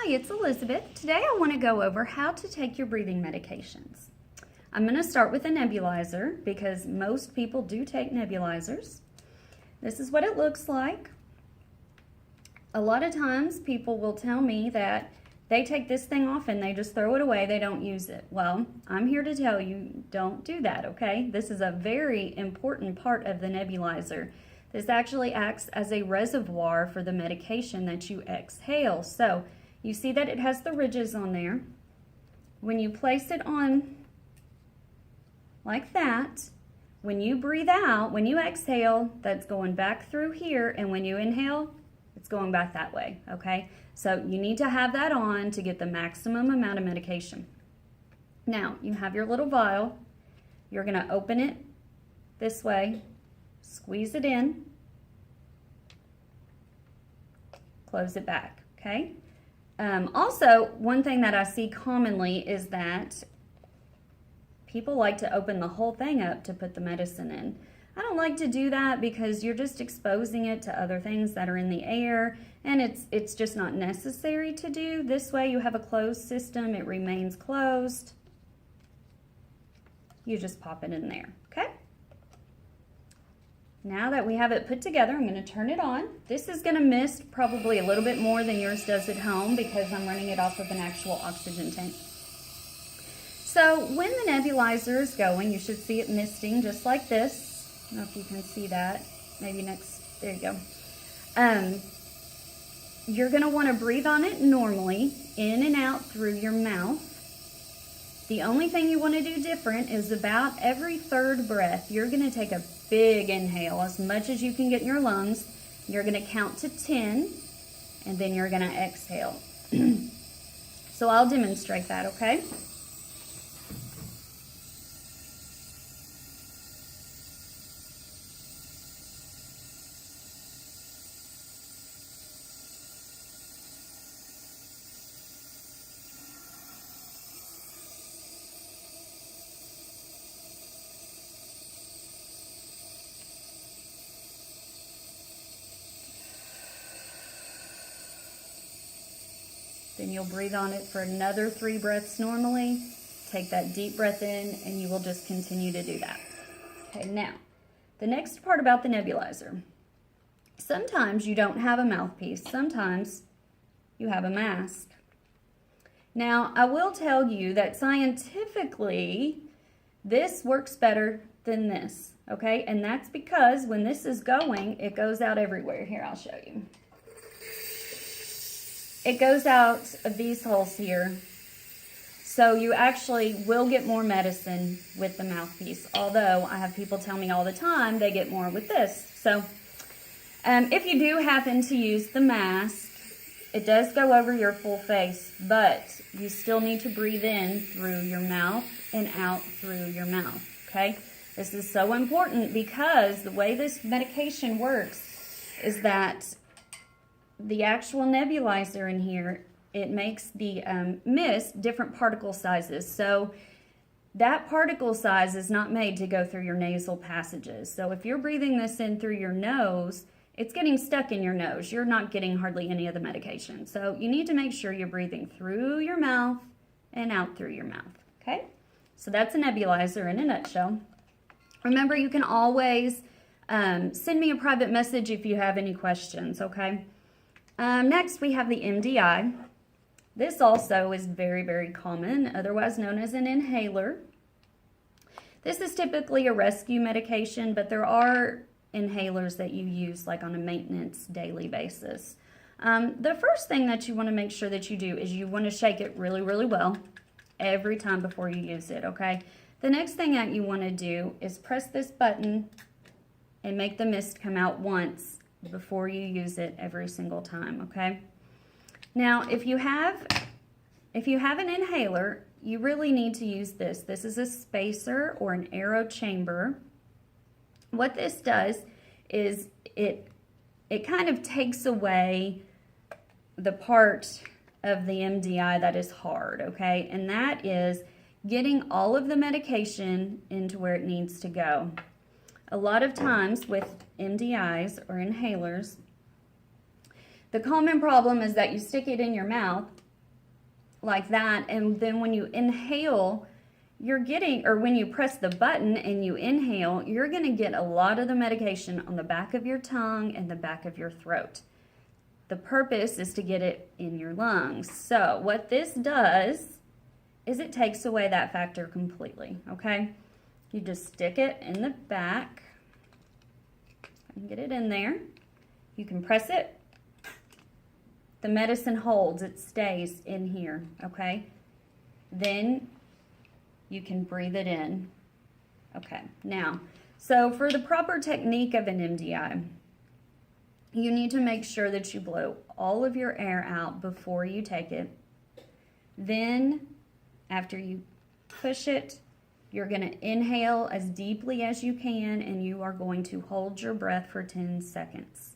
Hi, it's Elizabeth. Today I want to go over how to take your breathing medications. I'm going to start with a nebulizer because most people do take nebulizers. This is what it looks like. A lot of times people will tell me that they take this thing off and they just throw it away, they don't use it. Well, I'm here to tell you, don't do that, okay? This is a very important part of the nebulizer. This actually acts as a reservoir for the medication that you exhale. So you see that it has the ridges on there. When you place it on like that, when you breathe out, when you exhale, that's going back through here, and when you inhale, it's going back that way, okay? So you need to have that on to get the maximum amount of medication. Now, you have your little vial. You're going to open it this way, squeeze it in, close it back, okay? Also, one thing that I see commonly is that people like to open the whole thing up to put the medicine in. I don't like to do that because you're just exposing it to other things that are in the air, and it's just not necessary to do. This way you have a closed system, it remains closed. You just pop it in there, okay? Now that we have it put together, I'm going to turn it on. This is going to mist probably a little bit more than yours does at home because I'm running it off of an actual oxygen tank. So when the nebulizer is going, you should see it misting just like this. I don't know if you can see that. Maybe next, there you go. You're going to want to breathe on it normally, in and out through your mouth. The only thing you want to do different is about every third breath, you're going to take a big inhale, as much as you can get in your lungs. You're going to count to 10, and then you're going to exhale. So I'll demonstrate that, okay? Then you'll breathe on it for another 3 breaths normally. Take that deep breath in, and you will just continue to do that. Okay, now, the next part about the nebulizer. Sometimes you don't have a mouthpiece. Sometimes you have a mask. Now, I will tell you that scientifically, this works better than this, okay? And that's because when this is going, it goes out everywhere. Here, I'll show you. It goes out of these holes here. So you actually will get more medicine with the mouthpiece. Although I have people tell me all the time they get more with this. So if you do happen to use the mask, it does go over your full face, but you still need to breathe in through your mouth and out through your mouth, okay? This is so important because the way this medication works is that the actual nebulizer in here, it makes the mist different particle sizes. So that particle size is not made to go through your nasal passages. So if you're breathing this in through your nose, it's getting stuck in your nose. You're not getting hardly any of the medication. So you need to make sure you're breathing through your mouth and out through your mouth, okay? So that's a nebulizer in a nutshell. Remember, you can always send me a private message if you have any questions, okay? Next, we have the MDI. This also is very, very common, otherwise known as an inhaler. This is typically a rescue medication, but there are inhalers that you use like on a maintenance daily basis. The first thing that you want to make sure that you do is you want to shake it really, really well every time before you use it, okay? The next thing that you want to do is press this button and make the mist come out once before you use it every single time, okay? Now, if you have an inhaler, you really need to use this. This is a spacer or an aero chamber. What this does is it kind of takes away the part of the MDI that is hard, okay? And that is getting all of the medication into where it needs to go. A lot of times with MDIs or inhalers, the common problem is that you stick it in your mouth like that. And then when you inhale, you're getting, or when you press the button and you inhale, you're going to get a lot of the medication on the back of your tongue and the back of your throat. The purpose is to get it in your lungs. So what this does is it takes away that factor completely, okay? You just stick it in the back and get it in there. You can press it. The medicine holds, it stays in here, okay? Then you can breathe it in. Okay, now, so for the proper technique of an MDI, you need to make sure that you blow all of your air out before you take it. Then, after you push it, you're going to inhale as deeply as you can, and you are going to hold your breath for 10 seconds.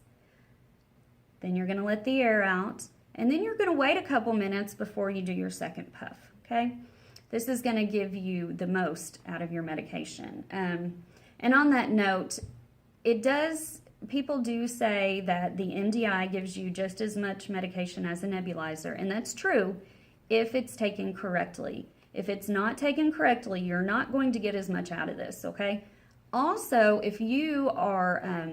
Then you're going to let the air out, and then you're going to wait a couple minutes before you do your second puff, okay? This is going to give you the most out of your medication. And on that note, people do say that the MDI gives you just as much medication as a nebulizer, and that's true if it's taken correctly. If it's not taken correctly, you're not going to get as much out of this, okay? Also, if you are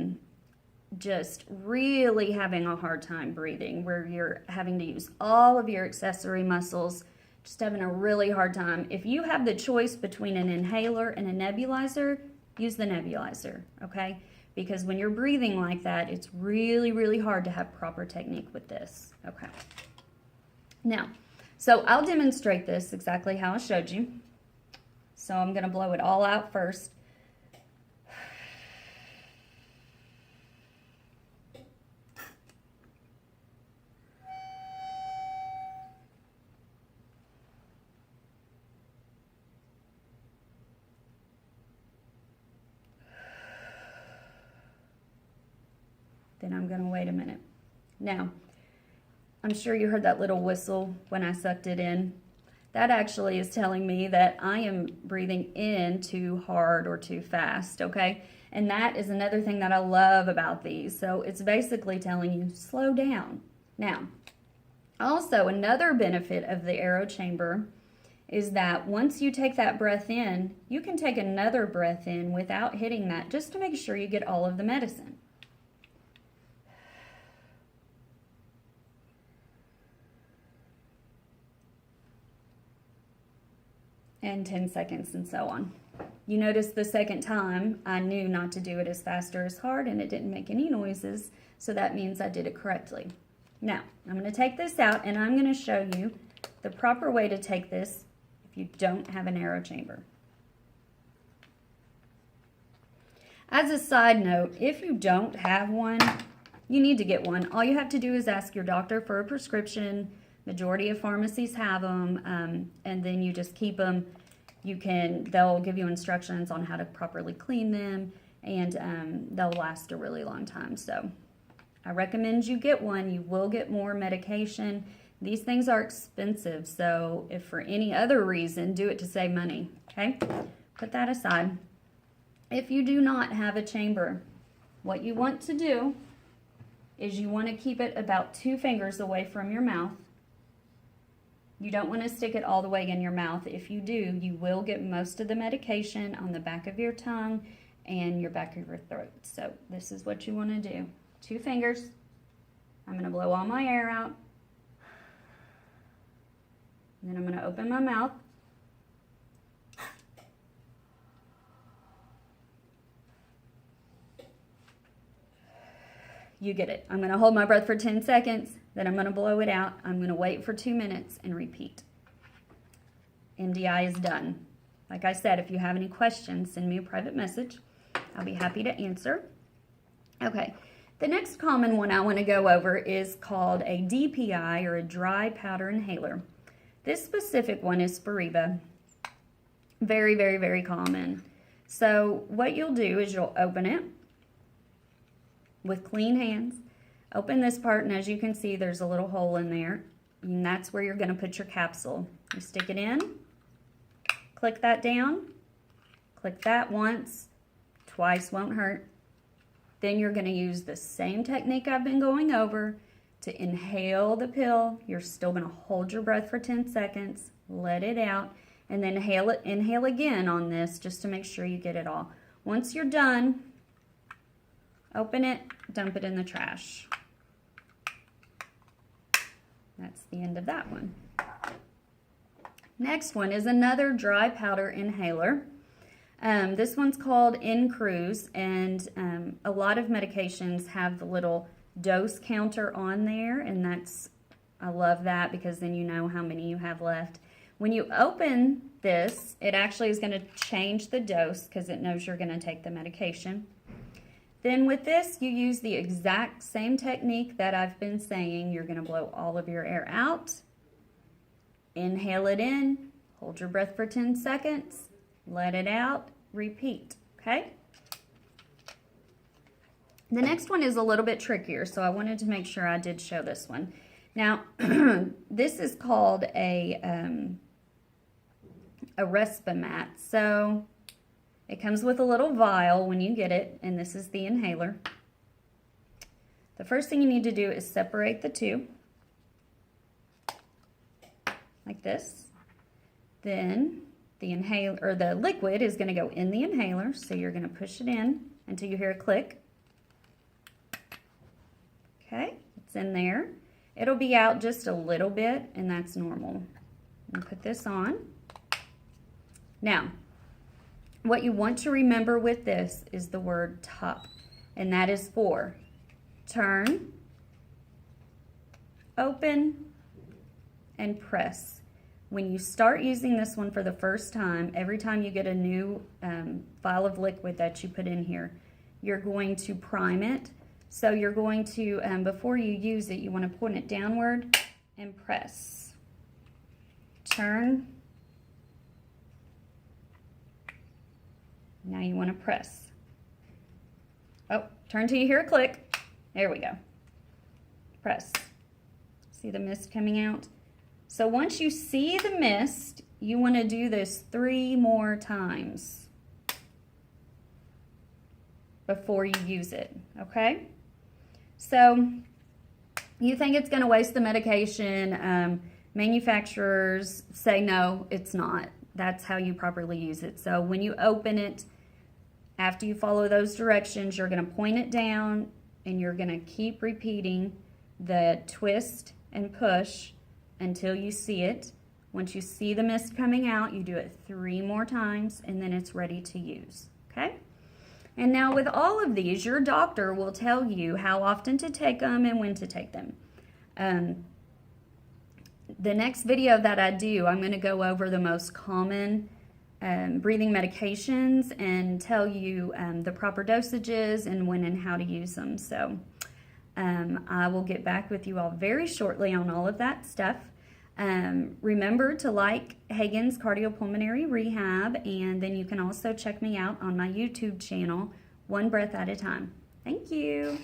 just really having a hard time breathing, where you're having to use all of your accessory muscles, just having a really hard time, if you have the choice between an inhaler and a nebulizer, use the nebulizer, okay? Because when you're breathing like that, it's really, really hard to have proper technique with this, okay? Now, so I'll demonstrate this exactly how I showed you. So I'm going to blow it all out first. Then I'm going to wait a minute. Now, I'm sure you heard that little whistle when I sucked it in. That actually is telling me that I am breathing in too hard or too fast, okay? And that is another thing that I love about these. So it's basically telling you, slow down. Now, also another benefit of the aero chamber is that once you take that breath in, you can take another breath in without hitting that, just to make sure you get all of the medicine. And 10 seconds and so on. You notice the second time I knew not to do it as fast or as hard, and it didn't make any noises, so that means I did it correctly. Now, I'm going to take this out, and I'm going to show you the proper way to take this if you don't have an aero chamber. As a side note, if you don't have one, you need to get one. All you have to do is ask your doctor for a prescription. Majority of pharmacies have them, and then you just keep them. They'll give you instructions on how to properly clean them, and they'll last a really long time. So I recommend you get one. You will get more medication. These things are expensive, so if for any other reason, do it to save money, okay? Put that aside. If you do not have a chamber, what you want to do is you want to keep it about 2 fingers away from your mouth. You don't want to stick it all the way in your mouth. If you do, you will get most of the medication on the back of your tongue and your back of your throat. So this is what you want to do. 2 fingers. I'm going to blow all my air out. And then I'm going to open my mouth. You get it. I'm going to hold my breath for 10 seconds. Then I'm going to blow it out. I'm going to wait for 2 minutes and repeat. MDI is done. Like I said, if you have any questions, send me a private message. I'll be happy to answer. Okay, the next common one I want to go over is called a DPI, or a dry powder inhaler. This specific one is Spiriva. Very, very, very common. So what you'll do is you'll open it with clean hands. Open this part, and as you can see, there's a little hole in there, and that's where you're going to put your capsule. You stick it in, click that down, click that once, twice won't hurt. Then you're going to use the same technique I've been going over to inhale the pill. You're still going to hold your breath for 10 seconds, let it out, and then inhale again on this just to make sure you get it all. Once you're done, open it, dump it in the trash. That's the end of that one. Next one is another dry powder inhaler. This one's called Cruz, and a lot of medications have the little dose counter on there, and I love that because then you know how many you have left. When you open this, it actually is going to change the dose because it knows you're going to take the medication. Then with this, you use the exact same technique that I've been saying. You're going to blow all of your air out, inhale it in, hold your breath for 10 seconds, let it out, repeat, okay? The next one is a little bit trickier, so I wanted to make sure I did show this one. Now, this is called a Aristamat. So it comes with a little vial when you get it, and this is the inhaler. The first thing you need to do is separate the two, like this. Then the liquid is going to go in the inhaler, so you're going to push it in until you hear a click. Okay, it's in there. It'll be out just a little bit, and that's normal. Put this on. Now, what you want to remember with this is the word top, and that is for turn, open, and press. When you start using this one for the first time, every time you get a new vial of liquid that you put in here, you're going to prime it. So you're going to, before you use it, you want to point it downward and press. Turn. Now you want to press. Oh, turn till you hear a click. There we go. Press. See the mist coming out? So once you see the mist, you want to do this 3 more times before you use it, okay? So you think it's going to waste the medication. Manufacturers say no, it's not. That's how you properly use it. So when you open it, after you follow those directions, you're going to point it down and you're going to keep repeating the twist and push until you see it. Once you see the mist coming out, you do it 3 more times and then it's ready to use, okay? And now with all of these, your doctor will tell you how often to take them and when to take them. The next video that I do, I'm going to go over the most common breathing medications and tell you the proper dosages and when and how to use them. So I will get back with you all very shortly on all of that stuff. Remember to like Hagen's Cardiopulmonary Rehab, and then you can also check me out on my YouTube channel, One Breath at a Time. Thank you.